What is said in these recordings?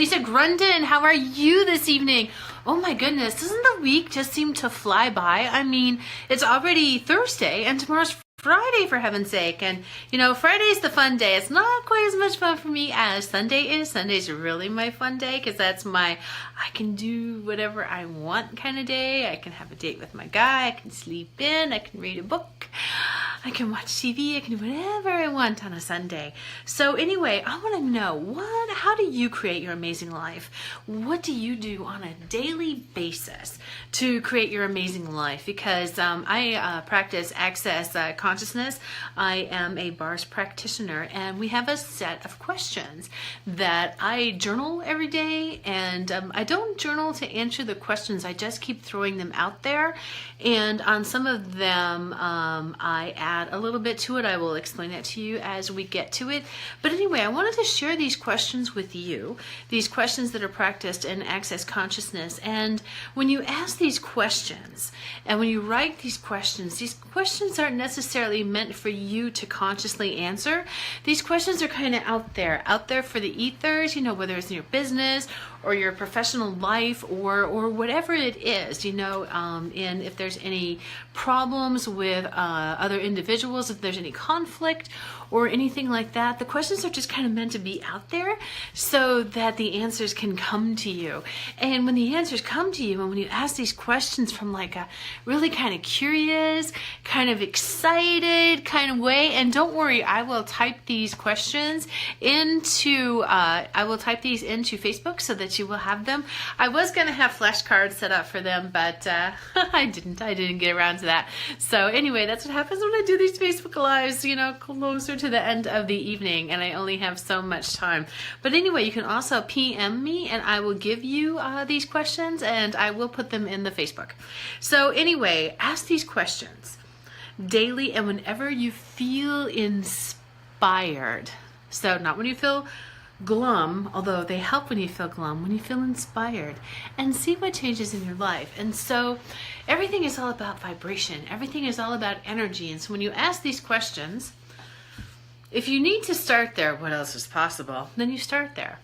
Lisa Grundon. How are you this evening? Oh my goodness, doesn't the week just seem to fly by? I mean, it's already Thursday and tomorrow's Friday, for heaven's sake. And you know, Friday's the fun day. It's not quite as much fun for me as Sunday is. Sunday's really my fun day because that's my I can do whatever I want kind of day. I can have a date with my guy. I can sleep in. I can read a book. I can watch TV. I can do whatever I want on a Sunday. So anyway, I want to know how do you create your amazing life? What do you do on a daily basis to create your amazing life? Because I practice Access Consciousness. I am a bars practitioner, and we have a set of questions that I journal every day. And I don't journal to answer the questions. I just keep throwing them out there. And on some of them, I add a little bit to it. I will explain that to you as we get to it. But anyway, I wanted to share these questions with you, these questions that are practiced in Access Consciousness. And when you ask these questions and when you write these questions aren't necessarily meant for you to consciously answer. These questions are kind of out there for the ethers, you know, whether it's in your business or your professional life or whatever it is, you know, and if there's any problems with other individuals, if there's any conflict or anything like that, the questions are just kind of meant to be out there so that the answers can come to you. And when the answers come to you and when you ask these questions from like a really kind of curious, kind of excited kind of way, and don't worry, I will type these questions into Facebook so that you will have them. I was going to have flashcards set up for them, but I didn't get around to that. So anyway, that's what happens when I do these Facebook Lives, you know, closer to the end of the evening, and I only have so much time. But anyway, you can also PM me and I will give you these questions and I will put them in the Facebook. So anyway, ask these questions daily and whenever you feel inspired. So not when you feel glum, although they help when you feel glum, when you feel inspired, and see what changes in your life. And so everything is all about vibration. Everything is all about energy. And so when you ask these questions, if you need to start there, what else is possible? Then you start there.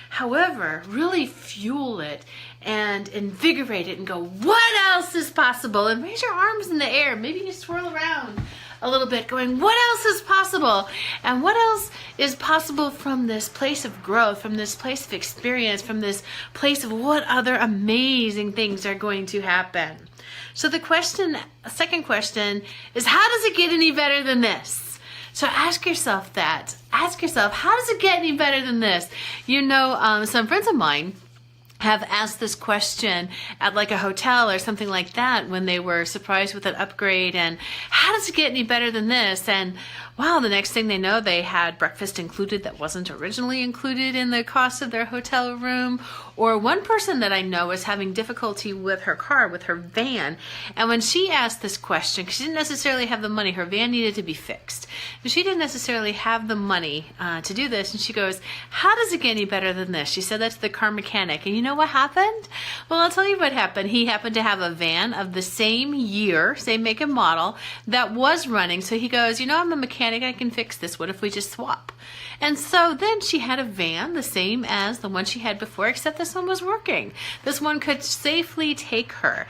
However, really fuel it and invigorate it and go, what else is possible? And raise your arms in the air. Maybe you swirl around a little bit going, what else is possible? And what else is possible from this place of growth, from this place of experience, from this place of what other amazing things are going to happen? So the second question is, how does it get any better than this? So ask yourself that. Ask yourself, how does it get any better than this? You know, some friends of mine have asked this question at like a hotel or something like that when they were surprised with an upgrade, and how does it get any better than this? And wow, the next thing they know, they had breakfast included that wasn't originally included in the cost of their hotel room. Or one person that I know is having difficulty with her car, with her van. And when she asked this question, because she didn't necessarily have the money, her van needed to be fixed. And she didn't necessarily have the money to do this. And she goes, how does it get any better than this? She said that to the car mechanic. And you know what happened? Well, I'll tell you what happened. He happened to have a van of the same year, same make and model, that was running. So he goes, you know, I'm a mechanic, I can fix this. What if we just swap? And so then she had a van the same as the one she had before, except this one was working. This one could safely take her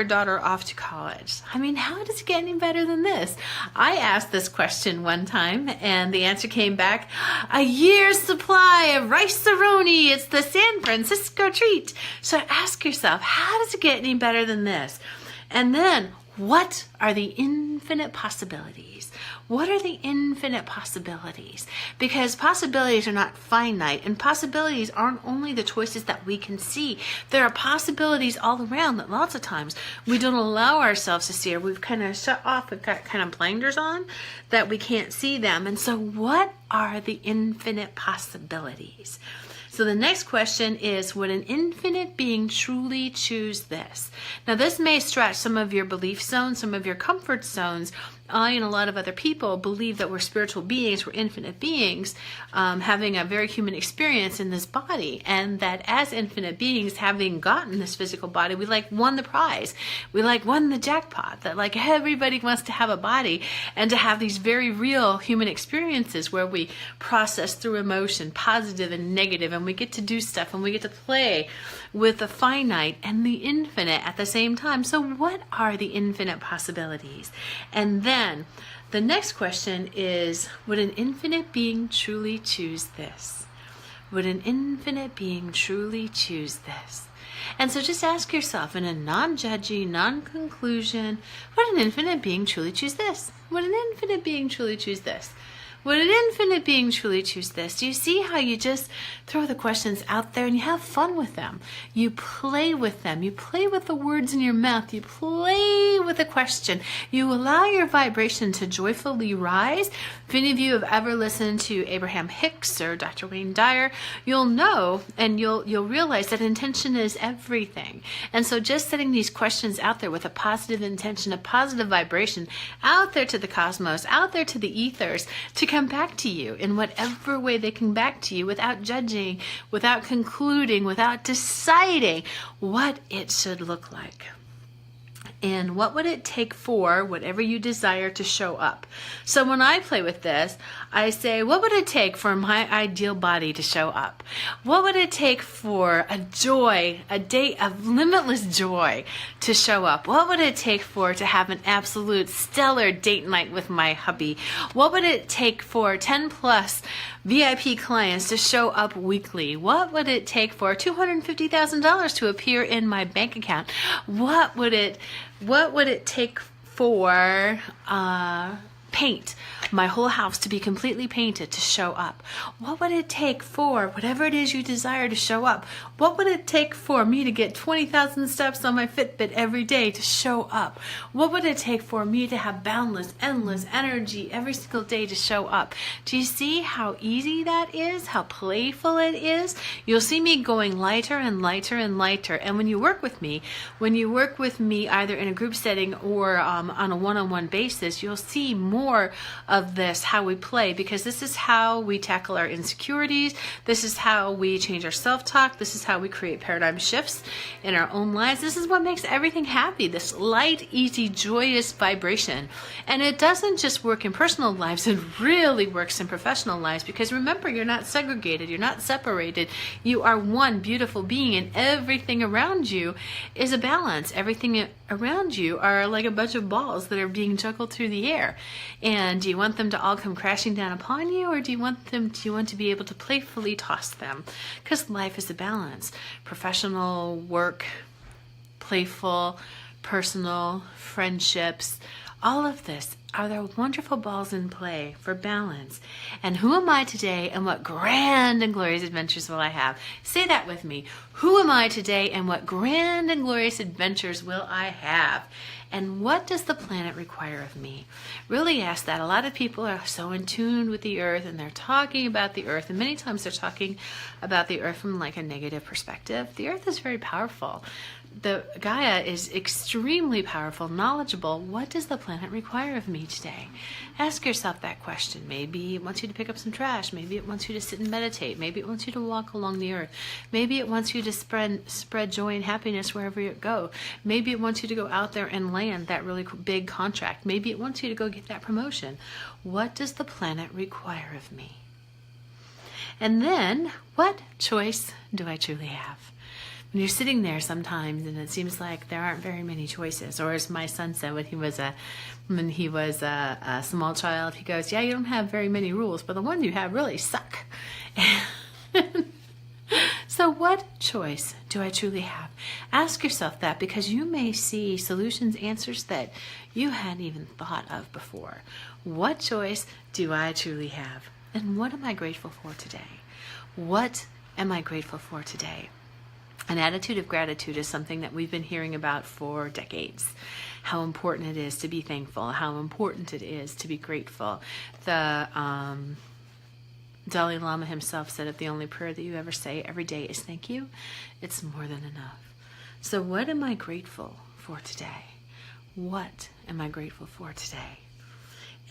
daughter off to college. I mean, how does it get any better than this? I asked this question one time and the answer came back, a year's supply of rice-a-roni. It's the San Francisco treat. So ask yourself, how does it get any better than this? And then, what are the infinite possibilities? What are the infinite possibilities? Because possibilities are not finite, and possibilities aren't only the choices that we can see. There are possibilities all around that lots of times we don't allow ourselves to see, or we've kind of shut off, we've got kind of blinders on that we can't see them. And so what are the infinite possibilities? So the next question is, would an infinite being truly choose this? Now this may stretch some of your belief zones, some of your comfort zones, I and a lot of other people believe that we're spiritual beings, we're infinite beings, having a very human experience in this body, and that as infinite beings, having gotten this physical body, we like won the prize. We like won the jackpot, that like everybody wants to have a body and to have these very real human experiences where we process through emotion, positive and negative, and we get to do stuff and we get to play with the finite and the infinite at the same time. So what are the infinite possibilities? And then the next question is, would an infinite being truly choose this? Would an infinite being truly choose this? And so just ask yourself in a non-judgy, non-conclusion, would an infinite being truly choose this? Would an infinite being truly choose this? Would an infinite being truly choose this? Do you see how you just throw the questions out there and you have fun with them? You play with them. You play with the words in your mouth. You play with the question. You allow your vibration to joyfully rise. If any of you have ever listened to Abraham Hicks or Dr. Wayne Dyer, you'll know and you'll realize that intention is everything. And so just setting these questions out there with a positive intention, a positive vibration out there to the cosmos, out there to the ethers, to come back to you in whatever way they come back to you, without judging, without concluding, without deciding what it should look like. And what would it take for whatever you desire to show up? So when I play with this, I say, what would it take for my ideal body to show up? What would it take for a joy, a day of limitless joy to show up? What would it take for to have an absolute stellar date night with my hubby? What would it take for 10 plus VIP clients to show up weekly? What would it take for $250,000 to appear in my bank account? What would it take for paint my whole house to be completely painted to show up? What would it take for whatever it is you desire to show up? What would it take for me to get 20,000 steps on my Fitbit every day to show up? What would it take for me to have boundless, endless energy every single day to show up? Do you see how easy that is? How playful it is? You'll see me going lighter and lighter and lighter. And when you work with me either in a group setting or on a one-on-one basis, you'll see more of this, how we play, because this is how we tackle our insecurities. This is how we change our self-talk. This is how we create paradigm shifts in our own lives. This is what makes everything happy, this light, easy, joyous vibration. And it doesn't just work in personal lives, it really works in professional lives, because remember, you're not segregated, you're not separated. You are one beautiful being, and everything around you is a balance. Everything around you are like a bunch of balls that are being juggled through the air. And do you want them to all come crashing down upon you, or do you want to be able to playfully toss them? Because life is a balance. Professional, work, playful, personal, friendships, all of this are there wonderful balls in play for balance. And who am I today, and what grand and glorious adventures will I have? Say that with me. Who am I today, and what grand and glorious adventures will I have? And what does the planet require of me? Really ask that. A lot of people are so in tune with the earth, and they're talking about the earth, and many times they're talking about the earth from like a negative perspective. The earth is very powerful. The Gaia is extremely powerful, knowledgeable. What does the planet require of me today? Ask yourself that question. Maybe it wants you to pick up some trash. Maybe it wants you to sit and meditate. Maybe it wants you to walk along the earth. Maybe it wants you to spread joy and happiness wherever you go. Maybe it wants you to go out there and land that really big contract. Maybe it wants you to go get that promotion. What does the planet require of me? And then, what choice do I truly have? When you're sitting there sometimes and it seems like there aren't very many choices, or as my son said when he was a small child, he goes, yeah, you don't have very many rules, but the ones you have really suck. So what choice do I truly have? Ask yourself that, because you may see solutions, answers that you hadn't even thought of before. What choice do I truly have? And what am I grateful for today? What am I grateful for today? An attitude of gratitude is something that we've been hearing about for decades. How important it is to be thankful, how important it is to be grateful. The Dalai Lama himself said, if the only prayer that you ever say every day is thank you, it's more than enough. So what am I grateful for today? What am I grateful for today?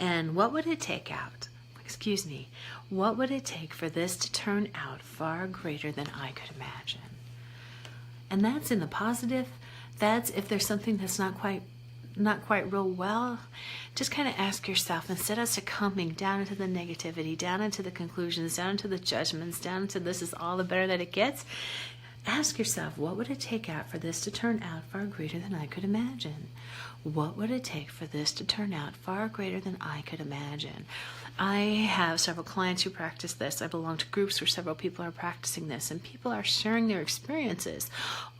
And what would it take what would it take for this to turn out far greater than I could imagine? And that's in the positive. That's if there's something that's not quite real well, just kind of ask yourself, instead of succumbing down into the negativity, down into the conclusions, down into the judgments, down into this is all the better that it gets, ask yourself, what would it take out for this to turn out far greater than I could imagine? What would it take for this to turn out far greater than I could imagine? I have several clients who practice this. I belong to groups where several people are practicing this, and people are sharing their experiences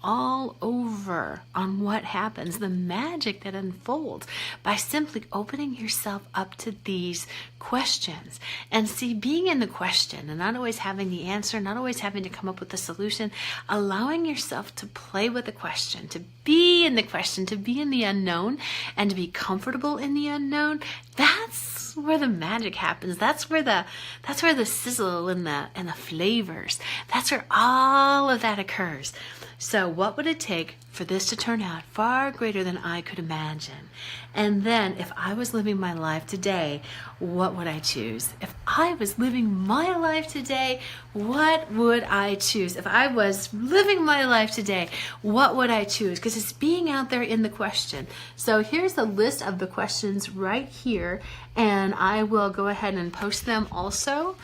all over on what happens, the magic that unfolds by simply opening yourself up to these questions. And see, being in the question and not always having the answer, not always having to come up with the solution, allowing yourself to play with the question, to be in the question, to be in the unknown, and to be comfortable in the unknown, that's where the magic happens. That's where the sizzle and the flavors. That's where all of that occurs. So what would it take for this to turn out far greater than I could imagine? And then if I was living my life today, what would I choose? If I was living my life today, what would I choose? If I was living my life today, what would I choose? Because it's being out there in the question. So here's a list of the questions right here, and I will go ahead and post them also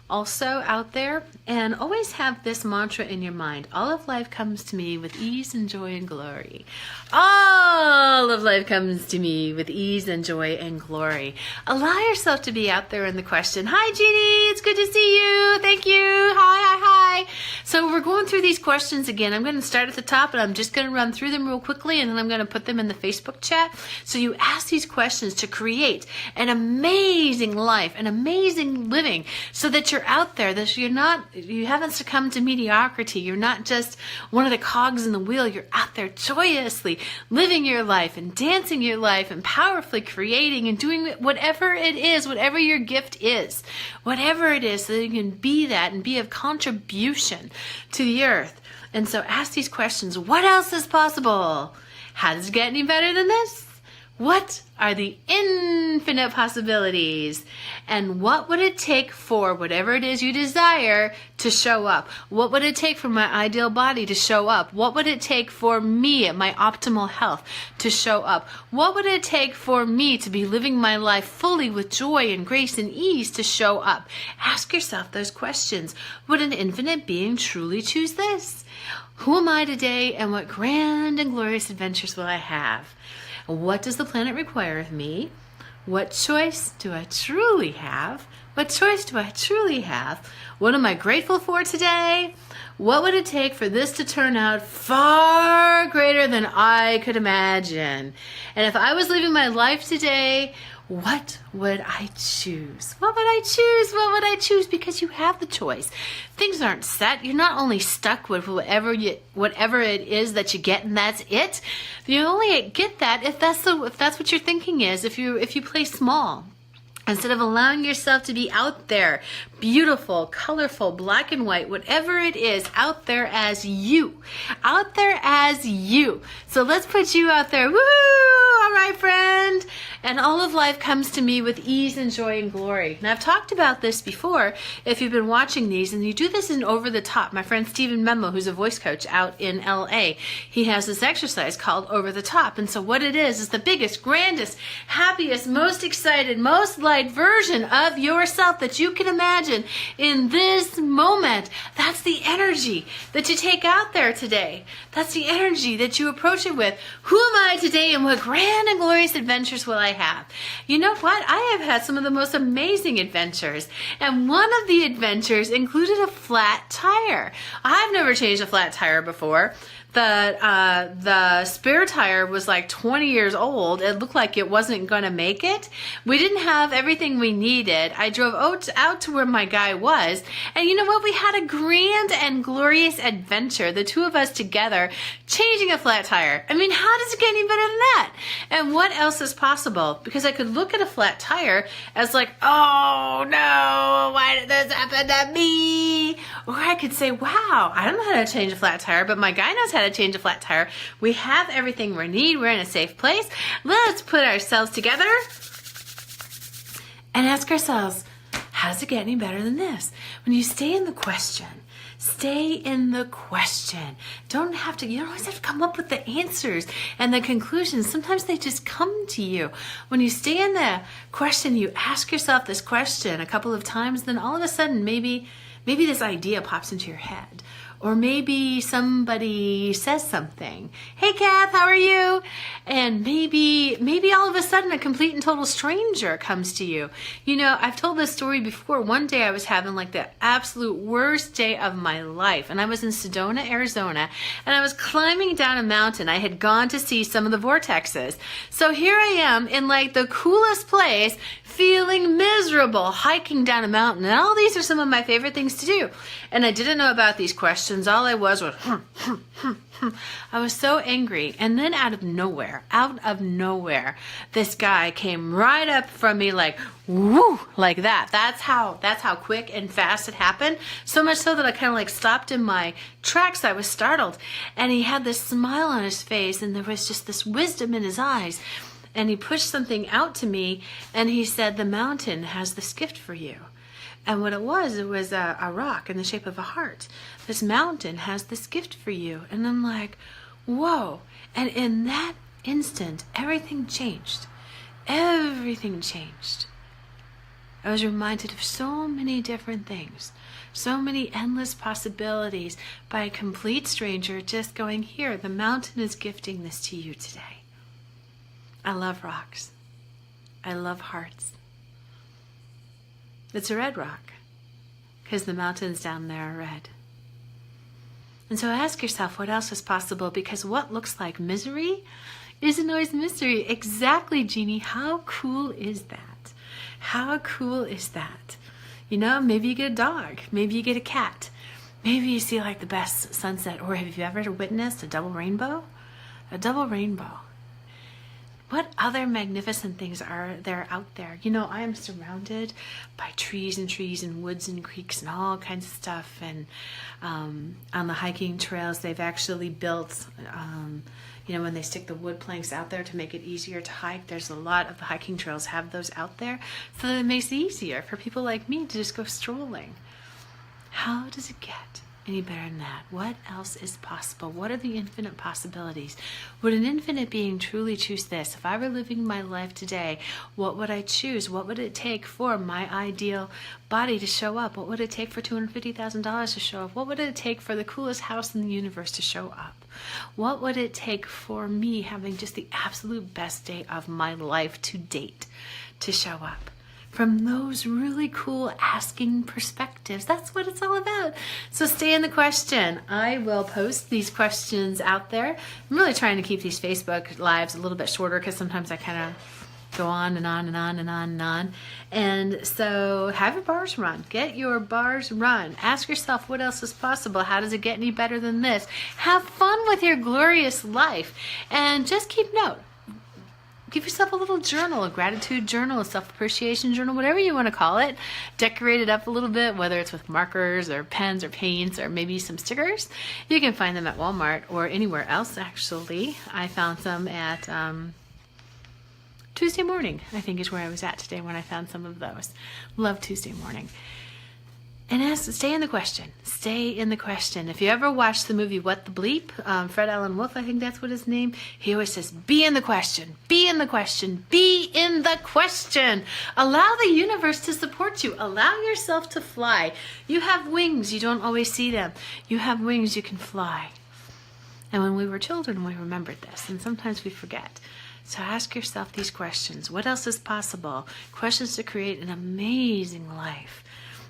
out there. And always have this mantra in your mind: all of life comes to me with ease and joy and glory. All of life comes to me with ease and joy and glory. Allow yourself to be out there in the question. Hi, Jeannie, it's good to see you. Thank you. Hi. So we're going through these questions again. I'm going to start at the top, and I'm just going to run through them real quickly, and then I'm going to put them in the Facebook chat. So you ask these questions to create an amazing life, an amazing living, so that you're out there, that you haven't succumbed to mediocrity. You're not just one of the cogs in the wheel. You're out there joyously living your life and dancing your life and powerfully creating and doing whatever it is, whatever your gift is, whatever it is, so that you can be that and be of contribution to the earth. And so ask these questions. What else is possible? How does it get any better than this? What are the infinite possibilities? And what would it take for whatever it is you desire to show up? What would it take for my ideal body to show up? What would it take for me at my optimal health to show up? What would it take for me to be living my life fully with joy and grace and ease to show up? Ask yourself those questions. Would an infinite being truly choose this? Who am I today, and what grand and glorious adventures will I have? What does the planet require of me? What choice do I truly have? What choice do I truly have? What am I grateful for today? What would it take for this to turn out far greater than I could imagine? And if I was living my life today, what would I choose? What would I choose? What would I choose? Because you have the choice. Things aren't set. You're not only stuck with whatever it is that you get, and that's it. You only get that if that's what your thinking is. If you play small. Instead of allowing yourself to be out there, beautiful, colorful, black and white, whatever it is, out there as you. Out there as you. So let's put you out there. Woo! All right, friend. And all of life comes to me with ease and joy and glory. Now, I've talked about this before if you've been watching these, and you do this in Over the Top. My friend Stephen Menlo, who's a voice coach out in LA, he has this exercise called Over the Top. And so what it is the biggest, grandest, happiest, most excited, most light version of yourself that you can imagine in this moment. That's the energy that you take out there today. That's the energy that you approach it with. Who am I today, and what grand and glorious adventures will I have? You know what? I have had some of the most amazing adventures, and one of the adventures included a flat tire. I've never changed a flat tire before. The spare tire was like 20 years old. It looked like it wasn't going to make it. We didn't have everything we needed. I drove out to where my guy was, and you know what? We had a grand and glorious adventure, the two of us together, changing a flat tire. I mean, how does it get any better than that? And what else is possible? Because I could look at a flat tire as like, oh no, why did this happen to me? Or I could say, wow, I don't know how to change a flat tire, but my guy knows how to change a flat tire. We have everything we need. We're in a safe place. Let's put ourselves together And ask ourselves, how does it get any better than this? When you stay in the question, stay in the question. You don't always have to come up with the answers and the conclusions. Sometimes they just come to you. When you stay in the question, you ask yourself this question a couple of times, then all of a sudden maybe this idea pops into your head. Or maybe somebody says something. Hey, Kath, how are you? And maybe all of a sudden a complete and total stranger comes to you. You know, I've told this story before. One day I was having like the absolute worst day of my life. And I was in Sedona, Arizona. And I was climbing down a mountain. I had gone to see some of the vortexes. So here I am in like the coolest place, feeling miserable, hiking down a mountain. And all these are some of my favorite things to do. And I didn't know about these questions. All I was I was so angry. And then out of nowhere, this guy came right up from me like, woo, like that. That's how quick and fast it happened. So much so that I kind of like stopped in my tracks. I was startled. And he had this smile on his face, and there was just this wisdom in his eyes. And he pushed something out to me, and he said, the mountain has this gift for you. And what it was a rock in the shape of a heart. This mountain has this gift for you. And I'm like, whoa. And in that instant, everything changed. Everything changed. I was reminded of so many different things, so many endless possibilities by a complete stranger just going, here, the mountain is gifting this to you today. I love rocks. I love hearts. It's a red rock because the mountains down there are red. And so ask yourself what else is possible, because what looks like misery isn't always misery. Exactly, Jeannie. How cool is that? How cool is that? You know, maybe you get a dog. Maybe you get a cat. Maybe you see like the best sunset. Or have you ever witnessed a double rainbow? A double rainbow. What other magnificent things are there out there? You know, I am surrounded by trees and woods and creeks and all kinds of stuff. And on the hiking trails, they've actually built, you know, when they stick the wood planks out there to make it easier to hike, there's a lot of the hiking trails have those out there. So that it makes it easier for people like me to just go strolling. How does it get any better than that? What else is possible? What are the infinite possibilities? Would an infinite being truly choose this? If I were living my life today, what would I choose? What would it take for my ideal body to show up? What would it take for $250,000 to show up? What would it take for the coolest house in the universe to show up? What would it take for me having just the absolute best day of my life to date to show up? From those really cool asking perspectives. That's what it's all about. So stay in the question. I will post these questions out there. I'm really trying to keep these Facebook lives a little bit shorter because sometimes I kind of go on and on and on and on and on. And so have your bars run. Get your bars run. Ask yourself what else is possible. How does it get any better than this? Have fun with your glorious life. And just keep note. Give yourself a little journal, a gratitude journal, a self-appreciation journal, whatever you want to call it. Decorate it up a little bit, whether it's with markers or pens or paints or maybe some stickers. You can find them at Walmart or anywhere else, actually. I found some at Tuesday Morning, I think is where I was at today when I found some of those. Love Tuesday Morning. And stay in the question. Stay in the question. If you ever watched the movie What the Bleep, Fred Allen Wolf, I think that's what his name, he always says, be in the question, be in the question, be in the question. Allow the universe to support you. Allow yourself to fly. You have wings. You don't always see them. You have wings. You can fly. And when we were children, we remembered this, and sometimes we forget. So ask yourself these questions. What else is possible? Questions to create an amazing life.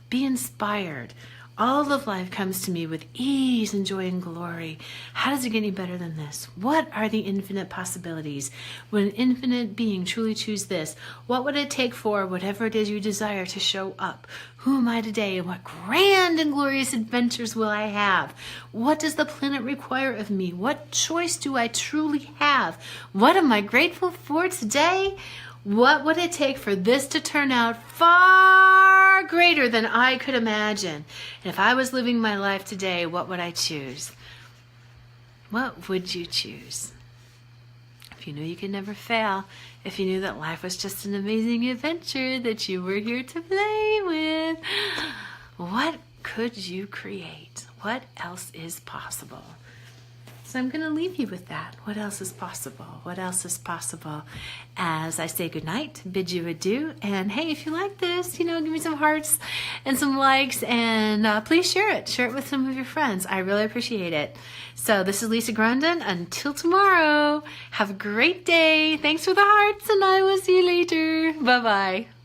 Be inspired. All of life comes to me with ease and joy and glory. How does it get any better than this? What are the infinite possibilities? Would an infinite being truly choose this? What would it take for whatever it is you desire to show up? Who am I today, and what grand and glorious adventures will I have? What does the planet require of me? What choice do I truly have? What am I grateful for today? What would it take for this to turn out far greater than I could imagine? And if I was living my life today, what would I choose? What would you choose? if you knew you could never fail, if you knew that life was just an amazing adventure that you were here to play with, what could you create? What else is possible? So I'm going to leave you with that. What else is possible? What else is possible? As I say goodnight, bid you adieu. And hey, if you like this, give me some hearts and some likes, and please share it. Share it with some of your friends. I really appreciate it. So this is Lisa Grundon. Until tomorrow, have a great day. Thanks for the hearts, and I will see you later. Bye-bye.